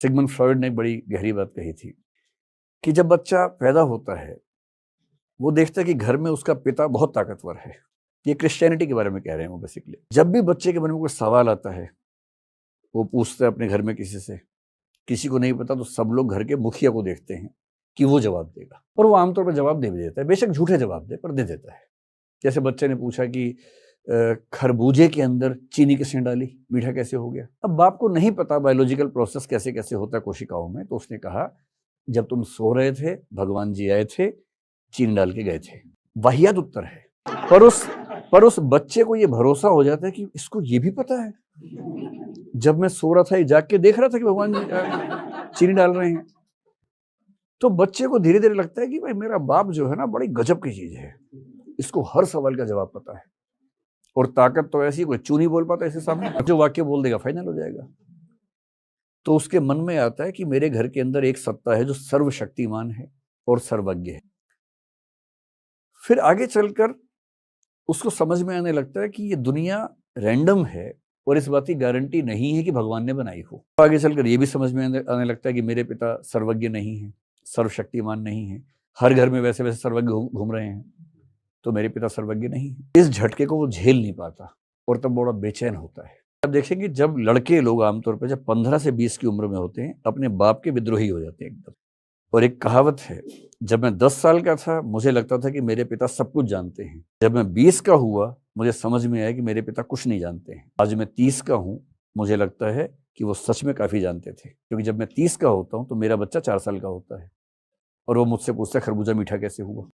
Sigmund Freud ने एक बड़ी गहरी बात कही थी कि जब बच्चा पैदा होता है वो देखता है कि घर में उसका पिता बहुत ताकतवर है। ये क्रिश्चियनिटी के बारे में कह रहे हैं वो बेसिकली। जब भी बच्चे के मन में कोई सवाल आता है वो पूछता है अपने घर में किसी से, किसी को नहीं पता तो सब लोग घर के मुखिया को देखते हैं कि वो जवाब देगा, और वो आमतौर पर जवाब दे भी देता है, बेशक झूठे जवाब दे पर दे देता है। जैसे बच्चे ने पूछा कि खरबूजे के अंदर चीनी किसने डाली, मीठा कैसे हो गया। अब बाप को नहीं पता बायोलॉजिकल प्रोसेस कैसे कैसे होता है कोशिकाओं में, तो उसने कहा जब तुम सो रहे थे भगवान जी आए थे, चीनी डाल के गए थे। वाहियात उत्तर है, पर उस बच्चे को ये भरोसा हो जाता है कि इसको ये भी पता है। जब मैं सो रहा था ये जाग के देख रहा था कि भगवान जी चीनी डाल रहे हैं। तो बच्चे को धीरे धीरे लगता है कि भाई मेरा बाप जो है ना बड़ी गजब की चीज है, इसको हर सवाल का जवाब पता है, और ताकत तो ऐसी कोई चू नहीं बोल पाता इसके सामने, जो वाक्य बोल देगा फाइनल हो जाएगा। तो उसके मन में आता है कि मेरे घर के अंदर एक सत्ता है जो सर्वशक्तिमान है और सर्वज्ञ है। फिर आगे चलकर उसको समझ में आने लगता है कि ये दुनिया रैंडम है और इस बात की गारंटी नहीं है कि भगवान ने बनाई हो। आगे चलकर ये भी समझ में आने लगता है कि मेरे पिता सर्वज्ञ नहीं है, सर्वशक्तिमान नहीं है। हर घर में वैसे वैसे सर्वज्ञ घूम रहे हैं, तो मेरे पिता सर्वज्ञ नहीं है। इस झटके को वो झेल नहीं पाता और तब बड़ा बेचैन होता है। अब देखेंगे जब लड़के लोग आमतौर पर जब 15 से 20 की उम्र में होते हैं अपने बाप के विद्रोही हो जाते हैं एकदम। और एक कहावत है, जब मैं 10 साल का था मुझे लगता था कि मेरे पिता सब कुछ जानते हैं, जब मैं 20 का हुआ मुझे समझ में आया कि मेरे पिता कुछ नहीं जानते हैं। आज मैं 30 का हूँ, मुझे लगता है कि वो सच में काफी जानते थे, क्योंकि जब मैं 30 का होता हूँ तो मेरा बच्चा 4 साल का होता है और वो मुझसे पूछता है खरबूजा मीठा कैसे हुआ।